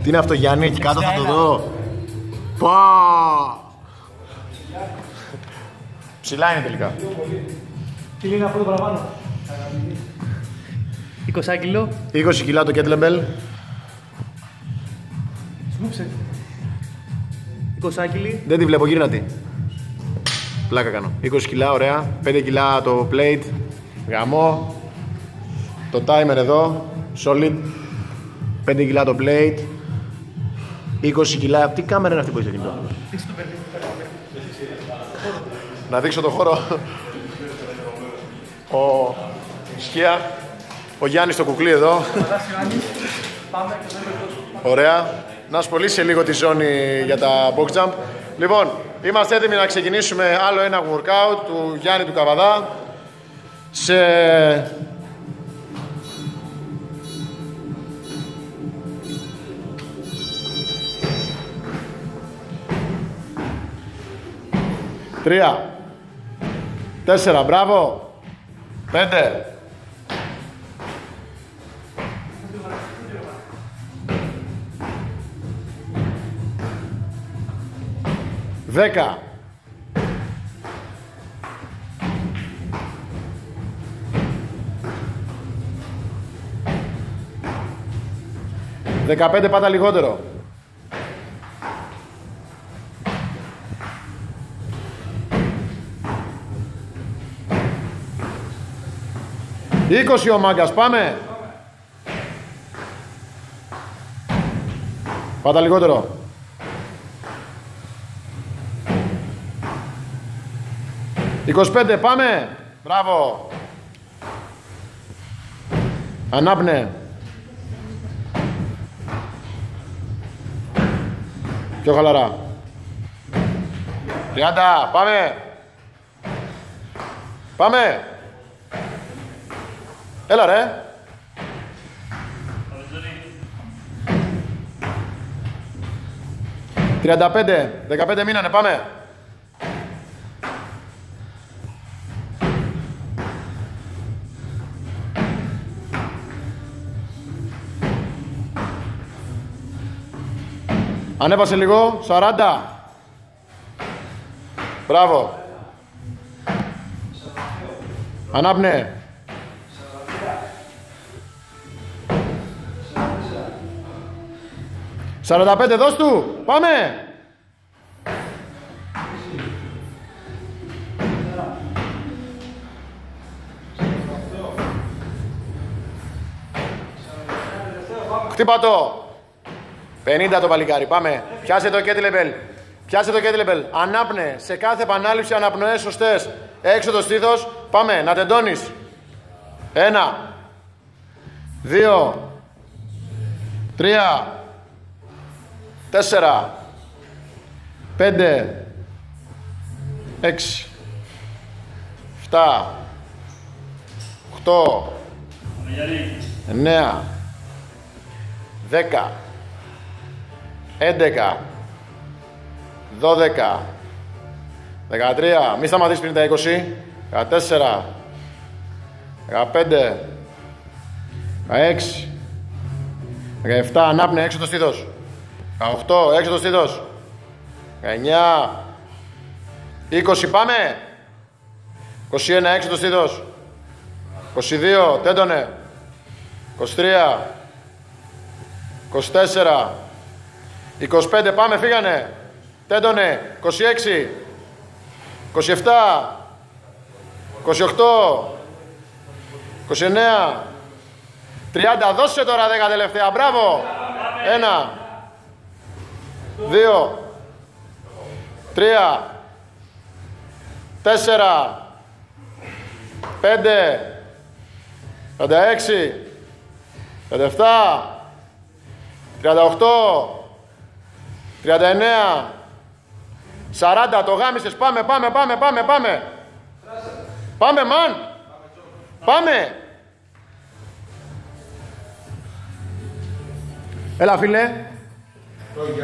Τι είναι αυτό, Γιάννη, εκεί κάτω θα το δω. Πα! Ψηλά είναι τελικά. Τι είναι αυτό το παραπάνω. 20 κιλό. 20 κιλά το kettlebell. Σμούψε. 20 κιλί. Δεν τη βλέπω, γύρνα τη. Πλάκα κάνω. 20 κιλά, ωραία. 5 κιλά το plate. Γαμό. Το timer εδώ. Solid. 5 κιλά το plate. 20 κιλά. Τι κάμερα είναι αυτή που έχει το κινητό? Να δείξω το χώρο. Ο Σκία. Ο Γιάννης το κουκλί εδώ. Ωραία. Να σπολίσει λίγο τη ζώνη για τα box jump. Λοιπόν, είμαστε έτοιμοι να ξεκινήσουμε άλλο ένα workout του Γιάννη του Καβαδά. Σε... Τρία. 4, μπράβο. 5. 10. 15, πάτα λιγότερο. 20 ο Μάγκας, πάμε. Πάτα λιγότερο. 25, πάμε. Μπράβο. Ανάπνε. Πιο χαλαρά. 30, πάμε. Πάμε. Έλα ρε. 35, 15 μείνανε, πάμε. Ανέβασε λίγο, 40. Μπράβο. Ανάπνε. 45, δώσ' του. Πάμε. Χτύπα το. 50 το παλικάρι, πάμε. Πιάσε το kettlebell. Πιάσε το kettlebell. Ανάπνε. Σε κάθε επανάληψη αναπνοές σωστές. Έξω το στήθος. Πάμε, να τεντώνεις. 1, 2, 3, 4, 5, 6, 7, 8, 9, 10, 11, 12, 13, μη σταματήσεις πριν τα 20, 14, 15, 16, 17, ανάπνε, έξω το στήθος. 18, έξω το στήθος. 19, 20, πάμε. 21, έξω το στήθος. 22, τέντονε. 23, 24, 25, πάμε, φύγανε. Τέντονε. 26, 27, 28, 29, 30, δώσε τώρα 10 τελευταία, μπράβο. 1, 2, 3, 4, 5, 56, 57, 38, 39, 40, το γάμισες, πάμε. Πάμε, μαν. Πάμε. Έλα, φίλε.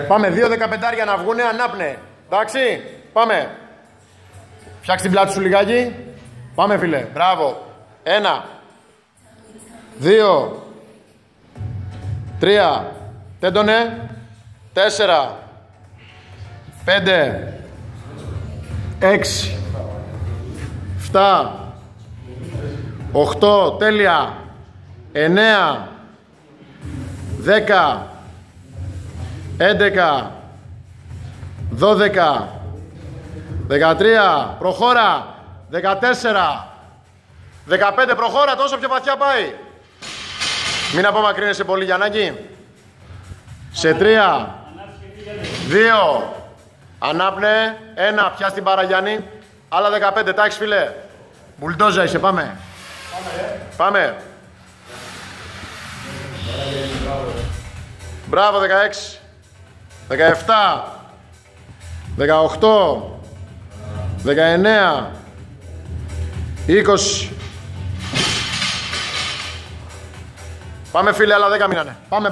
Πάμε, 2 15 να βγουνε, ανάπνε. Εντάξει, πάμε. Φτιάξε την πλάτη σου λιγάκι. Πάμε, φίλε, μπράβο. 1, 2, 3, Τέντονε. 4. 5. 6. 7. 8. Τέλεια. 9. 10. 11. 12. 13. Προχώρα. 14. 15. Προχώρα. Τόσο πιο βαθιά πάει. Μην απομακρύνεσαι πολύ, Γιαννάκη. Σε 3. 2. Ανάπνε. 1. Πιάσ' την μπάρα, Γιάννη. Άλλα 15. Τα έχεις, φίλε. Μπουλντόζα είσαι. Πάμε. Πάμε. Μπράβο. 16. 17. 18. 19. 20. Πάμε, φίλε, άλλα 10 μείνανε. Πάμε.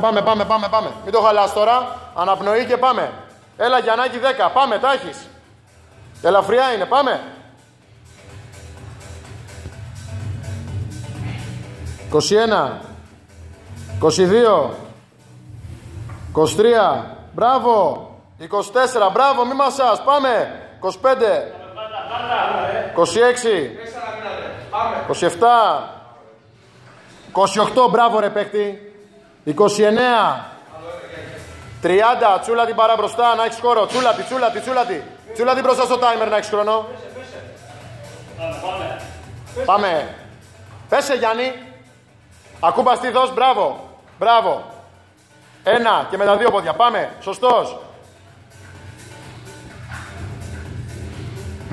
Μην το χαλάς τώρα. Αναπνοή και πάμε. Έλα, Γιαννάκη, 10. Πάμε, τα έχεις. Ελαφριά είναι, πάμε. 21. 22. 23. Μπράβο. 24. Μπράβο, μη μασάς. Πάμε. 25. 26. 27. 28. Μπράβο, ρε παίκτη. 29. 30. Τσούλα την παρά μπροστά, να έχεις χώρο. Τσούλα την μπροστά στο timer, να έχεις χρόνο. Πάμε. Πέσε, Γιάννη. Ακούμπα στη δός, μπράβο. 1 και με τα 2 πόδια. Πάμε. Σωστός.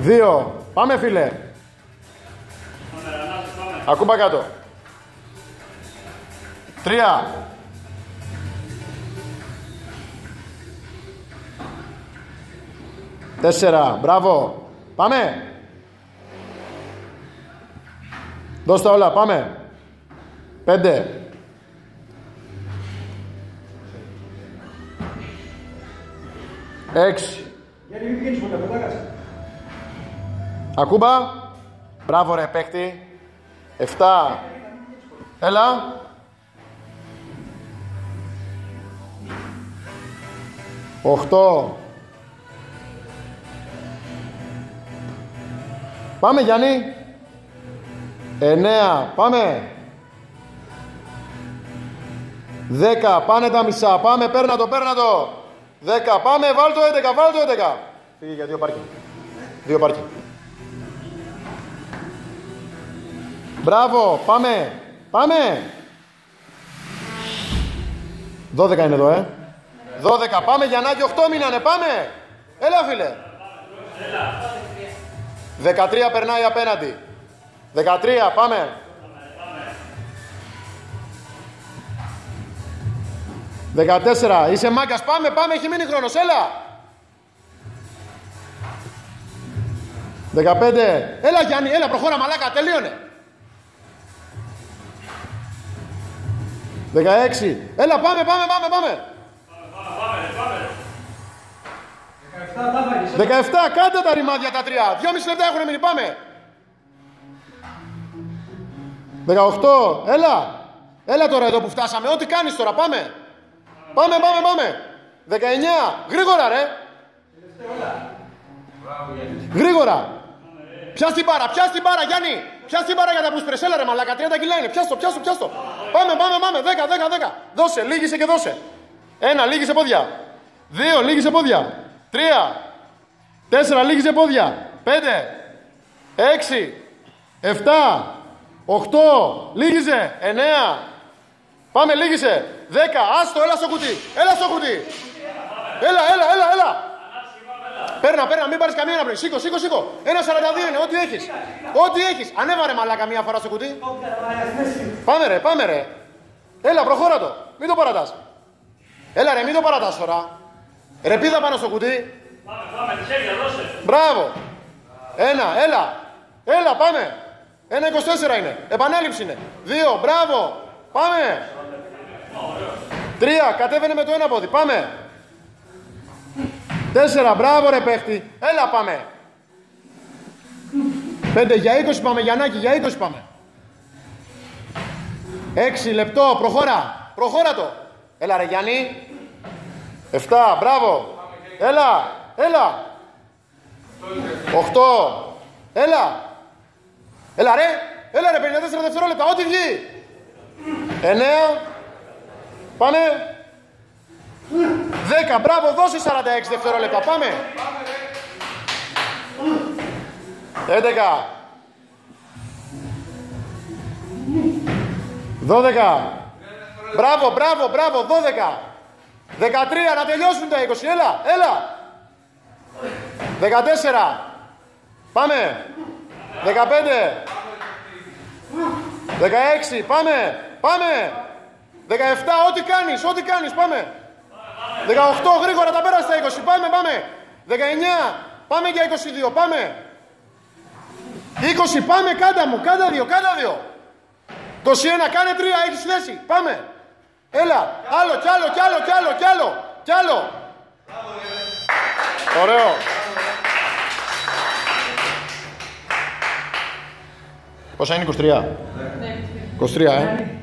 2. Πάμε, φίλε. Ακούμπα κάτω. 3. 4. Μπράβο. Πάμε. Δώσ' τα όλα. Πάμε. 5. 6. Ακούμπα. Μπράβο, ρε παίκτη. 7. Έλα. 8. Πάμε, Γιάννη. 9. Πάμε. 10. Πάνε τα μισά. Πάμε, παίρνα το. 10. Πάμε, βάλ το 11. Φύγε για 2 πάρκινγκ. 2 πάρκινγκ. Μπράβο, πάμε. 12 είναι εδώ, 12, πάμε, Γιαννάκη, 8 μείνανε, πάμε. Έλα, φίλε. 13 περνάει απέναντι. 13, πάμε. 14, είσαι μάγκας, πάμε, έχει μείνει χρόνος, έλα. 15, έλα, Γιάννη, έλα, προχώρα, μαλάκα, τελείωνε. 16, έλα, πάμε. 17, κάντε τα ρημάδια τα 3. 2,5 λεπτά έχουν μείνει, πάμε. 18, έλα τώρα εδώ που φτάσαμε. Ό,τι κάνεις τώρα, πάμε. Πάμε. 19, γρήγορα, ρε. Γρήγορα. Πιάσ' την μπάρα, Γιάννη. Πιάσ' την μπάρα για τα μπούσπρες, έλα ρε μαλάκα, 30 κιλά είναι. Πιάστο. Πάμε. 10. Δώσε, λίγησε και δώσε. 1, λίγησε πόδια. 2, λίγησε πόδια. 3, 4, λίγησε πόδια. 5, 6, 7, 8, λίγησε. 9, πάμε, λίγησε. 10, άστο, έλα στο κουτί. Έλα. Παίρνα, μην πάρεις καμία αναπνοή. Σήκω. 1,42 είναι, ό,τι έχεις. Ανέβαρε μαλάκα μία φορά στο κουτί. Πάμε ρε. Έλα, προχώρα το. Μην το παρατάς. Έλα ρε, μην το παρατάς τώρα. Ρε, πήδα πάνω στο κουτί. Πάμε, χέρια, δώσε. Μπράβο. 1, έλα, πάμε. 1,24 είναι. Επανάληψη είναι. 2, μπράβο. Πάμε. 3, κατέβαινε με το ένα πόδι. Πάμε. 4, μπράβο ρε παίχτη. Έλα, πάμε. 5, για 20 πάμε, Γιαννάκη, για 20 πάμε. 6 λεπτό, προχώρα το. Έλα ρε Γιάννη. 7, μπράβο. Έλα, έλα. 8. Έλα. Έλα ρε. Έλα ρε, 54 δευτερόλεπτα, ό,τι βγει. 9. Πάμε. 10, μπράβο, δώσε 46 δευτερόλεπτα, πάμε. 11. 12. Μπράβο, μπράβο, μπράβο, 12. 13, να τελειώσουν τα 20, έλα, έλα. 14. Πάμε. 15. 16, πάμε, πάμε. 17, ό,τι κάνεις, πάμε. 18, γρήγορα, τα πέρασε τα 20, πάμε, πάμε. 19, πάμε για 22, πάμε. 20, πάμε, κάντα 2, κάντα 2. 21, κάνε 3, έχεις θέση, πάμε. Έλα, άλλο, κι άλλο. Ωραίο. Πόσα είναι, 23? 23,